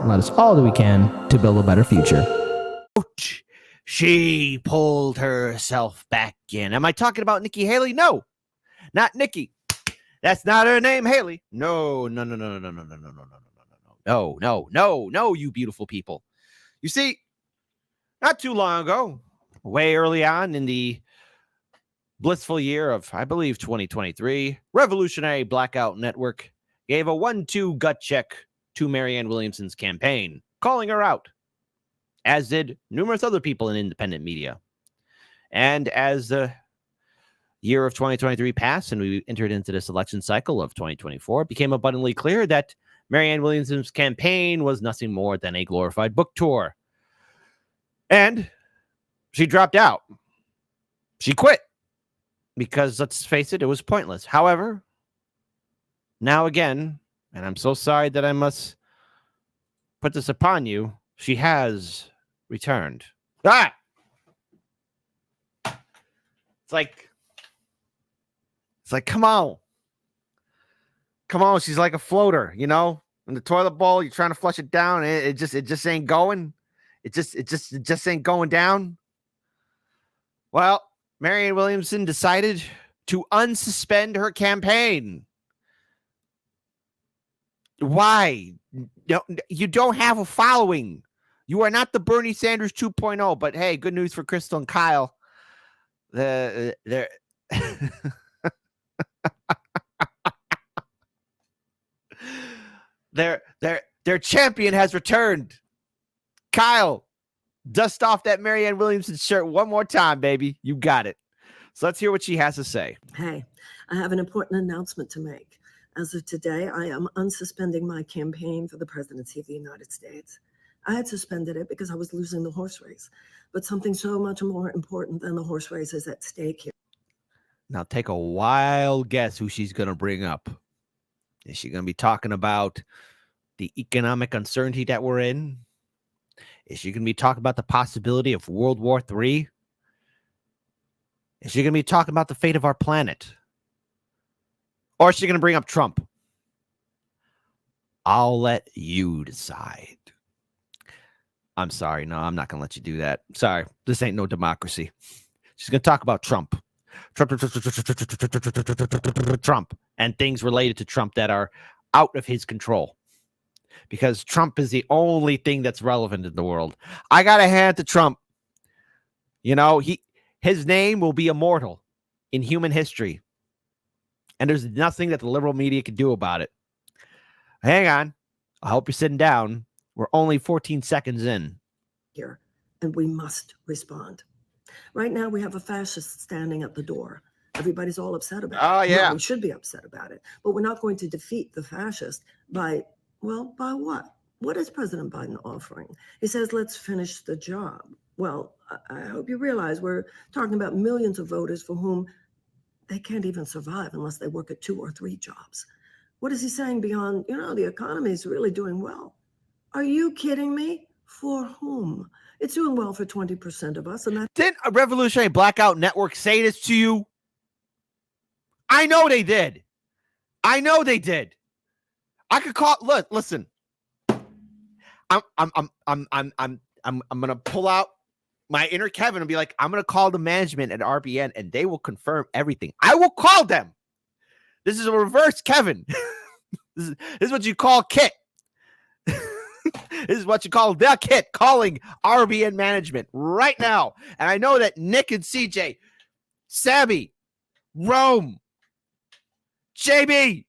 and let us all do we can to build a better future. She pulled herself back in. Am I talking about Nikki Haley? No, not Nikki. That's not her name, Haley. No, you beautiful people. You see, not too long ago, way early on in the blissful year of, I believe, 2023, Revolutionary Blackout Network gave a 1-2 gut check to Marianne Williamson's campaign, calling her out, as did numerous other people in independent media. And as the year of 2023 passed and we entered into this election cycle of 2024, it became abundantly clear that Marianne Williamson's campaign was nothing more than a glorified book tour. And she dropped out. She quit. Because let's face it, it was pointless. However, now again, and I'm so sorry that I must put this upon you, she has returned. It's like, come on. Come on, she's like a floater, you know? In the toilet bowl, you're trying to flush it down, and it just ain't going. It just ain't going down. Well, Marianne Williamson decided to unsuspend her campaign. Why? No, you don't have a following. You are not the Bernie Sanders 2.0, but hey, good news for Crystal and Kyle. Their champion has returned. Kyle, dust off that Marianne Williamson shirt one more time, baby. You got it. So let's hear what she has to say. Hey, I have an important announcement to make. As of today, I am unsuspending my campaign for the presidency of the United States. I had suspended it because I was losing the horse race, but something so much more important than the horse race is at stake here. Now take a wild guess who she's going to bring up. Is she going to be talking about the economic uncertainty that we're in? Is she going to be talking about the possibility of World War III? Is she going to be talking about the fate of our planet? Or is she going to bring up Trump? I'll let you decide. I'm sorry. No, I'm not going to let you do that. Sorry. This ain't no democracy. She's going to talk about Trump. Trump. And things related to Trump that are out of his control. Because Trump is the only thing that's relevant in the world. I got to hand it to Trump. You know, his name will be immortal in human history. And there's nothing that the liberal media can do about it. Hang on. I hope you're sitting down. We're only 14 seconds in. Here, and we must respond. Right now, we have a fascist standing at the door. Everybody's all upset about it. Oh, yeah. No, we should be upset about it. But we're not going to defeat the fascist by what? What is President Biden offering? He says, let's finish the job. Well, I hope you realize we're talking about millions of voters for whom they can't even survive unless they work at 2 or 3 jobs. What is he saying beyond, the economy is really doing well? Are you kidding me? For whom? It's doing well for 20% of us. And didn't a Revolutionary Blackout Network say this to you? I know they did. I could call. Look, listen. I'm gonna pull out my inner Kevin and be like, I'm gonna call the management at RBN and they will confirm everything. I will call them. This is a reverse Kevin. This is what you call Kit. This is what you call the Kit calling RBN management right now. And I know that Nick and CJ, Sabby, Rome, JB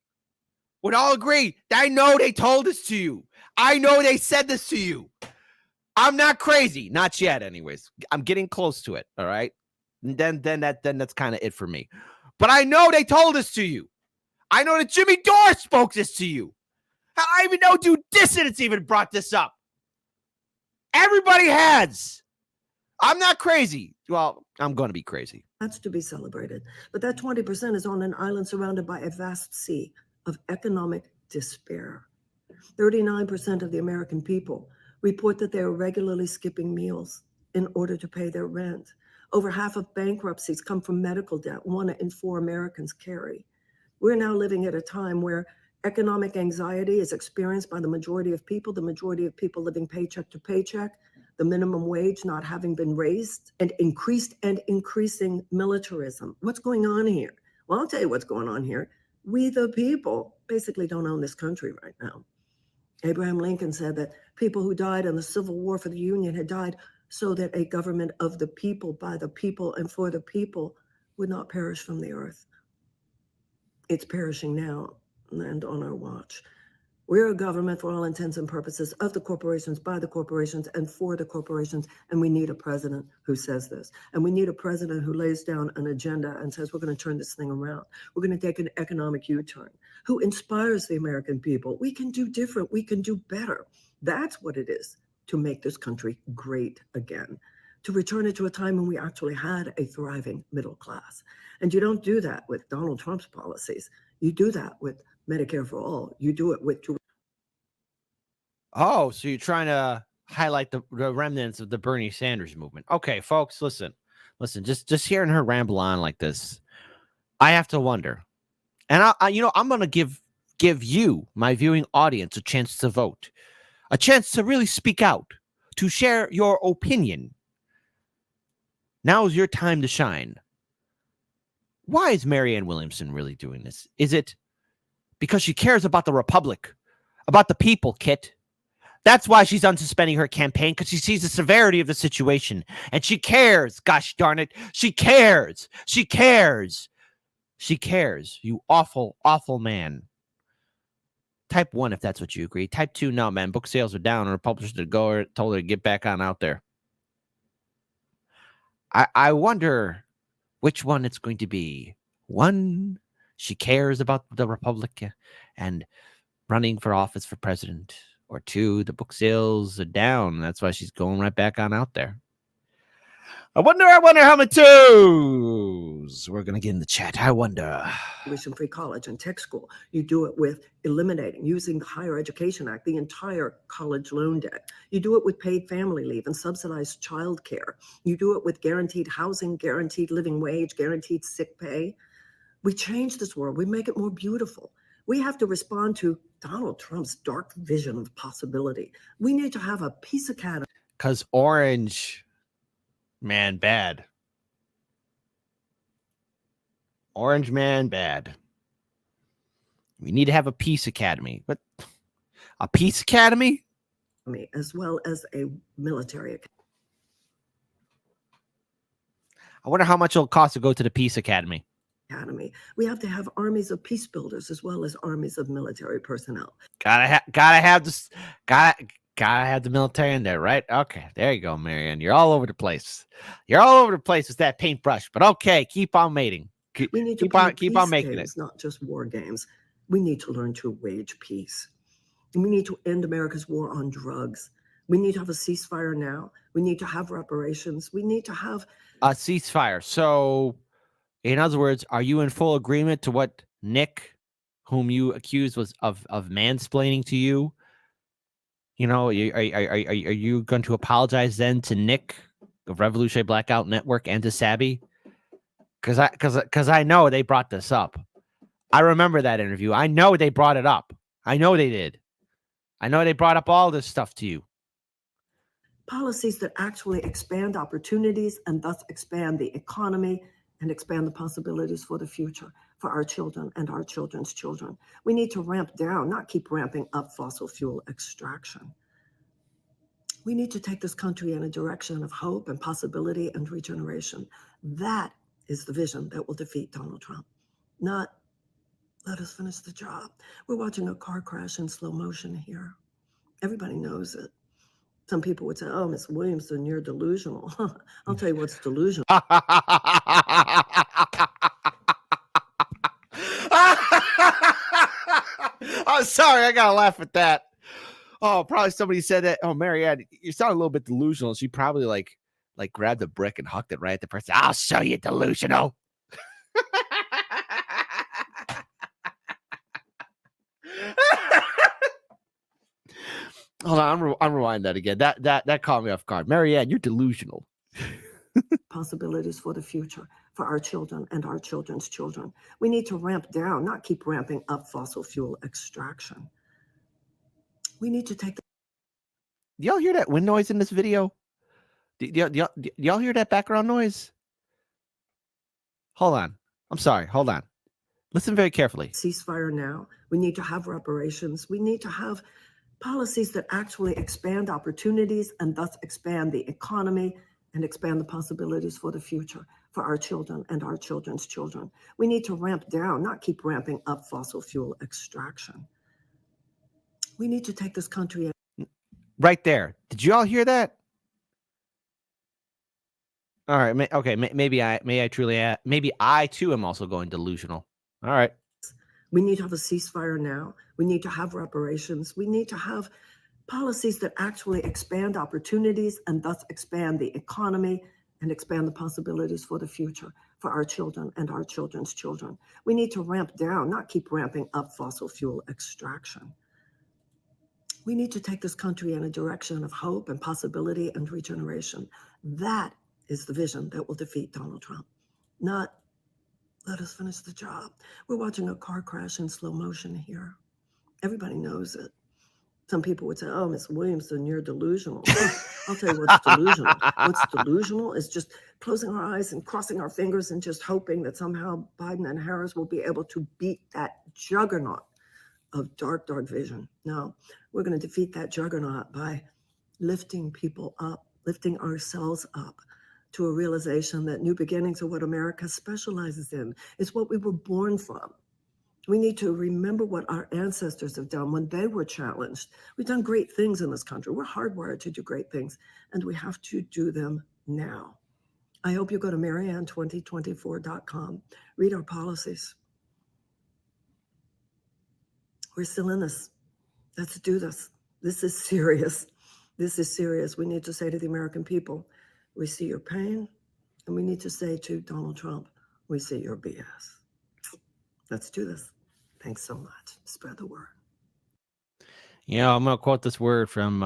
would all agree. I know they told this to you. I know they said this to you. I'm not crazy. Not yet, anyways. I'm getting close to it. All right. And then that's kind of it for me. But I know they told this to you. I know that Jimmy Dore spoke this to you. I even know Dude Dissidents even brought this up. Everybody has. I'm not crazy. Well, I'm going to be crazy. That's to be celebrated. But that 20% is on an island surrounded by a vast sea of economic despair. 39% of the American people report that they are regularly skipping meals in order to pay their rent. Over half of bankruptcies come from medical debt, 1 in 4 Americans carry. We're now living at a time where Economic anxiety is experienced by the majority of people living paycheck to paycheck, the minimum wage not having been raised, and increasing militarism. What's going on here? Well, I'll tell you what's going on here. We, the people, basically don't own this country right now. Abraham Lincoln said that people who died in the Civil War for the Union had died so that a government of the people, by the people, and for the people would not perish from the earth. It's perishing now and on our watch. We're a government for all intents and purposes of the corporations, by the corporations, and for the corporations. And we need a president who says this. And we need a president who lays down an agenda and says, we're going to turn this thing around. We're going to take an economic U-turn, who inspires the American people. We can do different. We can do better. That's what it is to make this country great again, to return it to a time when we actually had a thriving middle class. And you don't do that with Donald Trump's policies. You do that with Medicare for all. You do it with. Oh, so you're trying to highlight the remnants of the Bernie Sanders movement. Okay, folks, listen, just hearing her ramble on like this, I have to wonder. And I'm going to give you, my viewing audience, a chance to vote, a chance to really speak out, to share your opinion. Now is your time to shine. Why is Marianne Williamson really doing this? Is it because she cares about the republic, about the people, Kit? That's why she's unsuspending her campaign, because she sees the severity of the situation. And she cares, gosh darn it. She cares. She cares. She cares. You awful, awful man. Type 1 if that's what you agree. Type 2, no, man. Book sales are down, and her publisher told her to get back on out there. I wonder which one it's going to be. 1, she cares about the republic and running for office for president. Or 2, the book sales are down. That's why she's going right back on out there. I wonder how many twos we're going to get in the chat. I wonder. Tuition-free college and tech school. You do it with using the Higher Education Act, the entire college loan debt. You do it with paid family leave and subsidized child care. You do it with guaranteed housing, guaranteed living wage, guaranteed sick pay. We change this world. We make it more beautiful. We have to respond to Donald Trump's dark vision of possibility. We need to have a peace academy. Because orange, man, bad. Orange man, bad. We need to have a peace academy. But a peace academy? As well as a military academy. I wonder how much it'll cost to go to the peace academy. We have to have armies of peace builders as well as armies of military personnel. Gotta have the military in there, right? Okay, there you go, Marianne. You're all over the place. You're all over the place with that paintbrush. But okay, keep on mating. We need to keep on making games, it. Not just war games. We need to learn to wage peace. And we need to end America's war on drugs. We need to have a ceasefire now. We need to have reparations. We need to have a ceasefire. So, in other words, are you in full agreement to what Nick, whom you accused was of mansplaining to you? You know, are you going to apologize then to Nick of Revolutionary Blackout Network and to Sabby? Because I know they brought this up. I remember that interview. I know they brought it up. I know they did. I know they brought up all this stuff to you. Policies that actually expand opportunities and thus expand the economy and expand the possibilities for the future, for our children and our children's children. We need to ramp down, not keep ramping up fossil fuel extraction. We need to take this country in a direction of hope and possibility and regeneration. That is the vision that will defeat Donald Trump, not let us finish the job. We're watching a car crash in slow motion here. Everybody knows it. Some people would say, oh, Miss Williamson, you're delusional. I'll tell you what's delusional. I'm sorry, I gotta laugh at that. Oh, probably somebody said that. Oh, Marianne, you sound a little bit delusional. She probably like grabbed a brick and hucked it right at the person. I'll show you delusional. Hold on, I'm rewind that again. That caught me off guard. Marianne, you're delusional. Possibilities for the future, for our children and our children's children. We need to ramp down, not keep ramping up fossil fuel extraction. We need to take the Do y'all hear that wind noise in this video? Do y'all hear that background noise? Hold on. I'm sorry. Hold on. Listen very carefully. ceasefire now. We need to have reparations. We need to have policies that actually expand opportunities and thus expand the economy and expand the possibilities for the future for our children and our children's children. We need to ramp down, not keep ramping up fossil fuel extraction. We need to take this country Right there. Did you all hear that? All right. Okay. Maybe I too am also going delusional. All right. We need to have a ceasefire now. We need to have reparations. We need to have policies that actually expand opportunities and thus expand the economy and expand the possibilities for the future for our children and our children's children. We need to ramp down, not keep ramping up fossil fuel extraction. We need to take this country in a direction of hope and possibility and regeneration. That is the vision that will defeat Donald Trump, not let us finish the job. We're watching a car crash in slow motion here. Everybody knows it. Some people would say, oh, Miss Williamson, you're delusional. I'll tell you what's delusional. What's delusional is just closing our eyes and crossing our fingers and just hoping that somehow Biden and Harris will be able to beat that juggernaut of dark, dark vision. No, we're going to defeat that juggernaut by lifting people up, lifting ourselves up to a realization that new beginnings are what America specializes in. It's what we were born from. We need to remember what our ancestors have done when they were challenged. We've done great things in this country. We're hardwired to do great things, and we have to do them now. I hope you go to Marianne2024.com, read our policies. We're still in this. Let's do this. This is serious. This is serious. We need to say to the American people, we see your pain, and we need to say to Donald Trump, we see your BS. Let's do this. Thanks so much. Spread the word. I'm going to quote this word from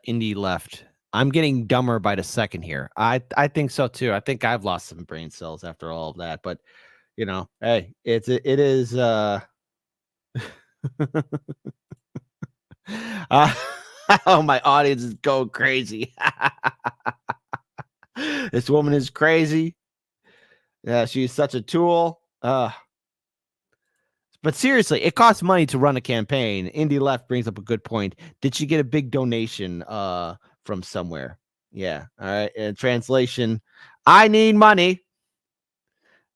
Indie Left. I'm getting dumber by the second here. I think so too. I think I've lost some brain cells after all of that. But hey, it is. Oh, my audience is going crazy. This woman is crazy. Yeah, she's such a tool. But seriously, it costs money to run a campaign. Indie Left brings up a good point. Did she get a big donation from somewhere? Yeah. All right. In translation, I need money.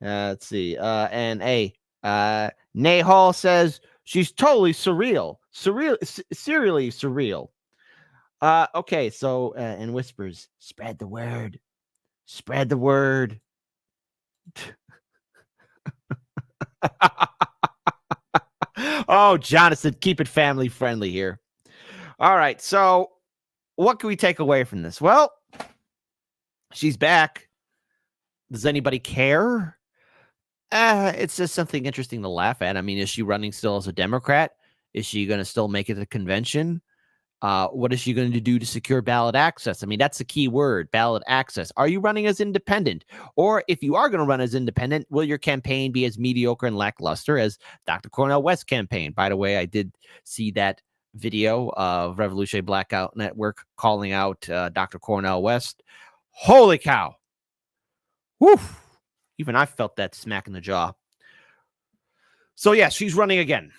Let's see. And Nay Hall says she's totally surreal. Serially surreal. Okay. So in whispers, spread the word. Spread the word. Oh, Jonathan, keep it family friendly here. All right. So what can we take away from this? Well, she's back. Does anybody care? It's just something interesting to laugh at. I mean, is she running still as a Democrat? Is she going to still make it to the convention? What is she going to do to secure ballot access? I mean, that's the key word, ballot access. Are you running as independent? Or if you are going to run as independent, will your campaign be as mediocre and lackluster as Dr. Cornel West's campaign? By the way, I did see that video of Revolutionary Blackout Network calling out Dr. Cornel West. Holy cow. Whew. Even I felt that smack in the jaw. So, yeah, she's running again.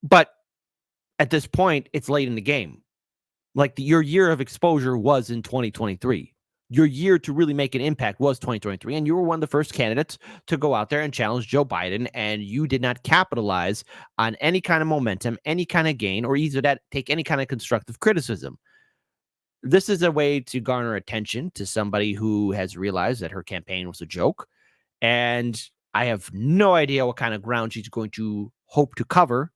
But at this point, it's late in the game. Like your year of exposure was in 2023. Your year to really make an impact was 2023. And you were one of the first candidates to go out there and challenge Joe Biden. And you did not capitalize on any kind of momentum, any kind of gain, or either that take any kind of constructive criticism. This is a way to garner attention to somebody who has realized that her campaign was a joke. And I have no idea what kind of ground she's going to hope to cover,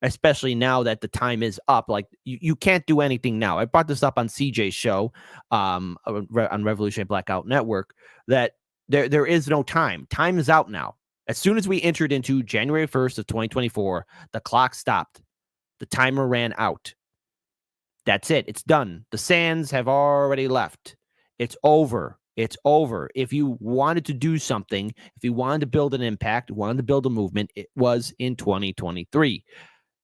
especially now that the time is up. Like you can't do anything now. I brought this up on CJ's show on Revolutionary Blackout Network that there is no time. Time is out now. As soon as we entered into January 1st of 2024, the clock stopped. The timer ran out. That's it. It's done. The sands have already left. It's over. It's over. If you wanted to do something, if you wanted to build an impact, wanted to build a movement, it was in 2023.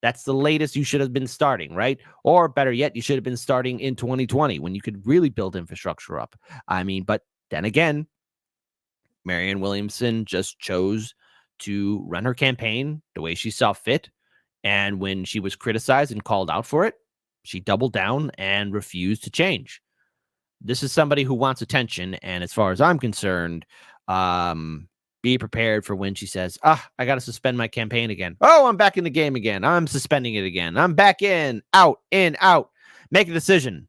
That's the latest you should have been starting, right? Or better yet, you should have been starting in 2020 when you could really build infrastructure up. I mean, but then again, Marianne Williamson just chose to run her campaign the way she saw fit. And when she was criticized and called out for it, she doubled down and refused to change. This is somebody who wants attention. And as far as I'm concerned, be prepared for when she says, I got to suspend my campaign again. Oh, I'm back in the game again. I'm suspending it again. I'm back in, out, out. Make a decision.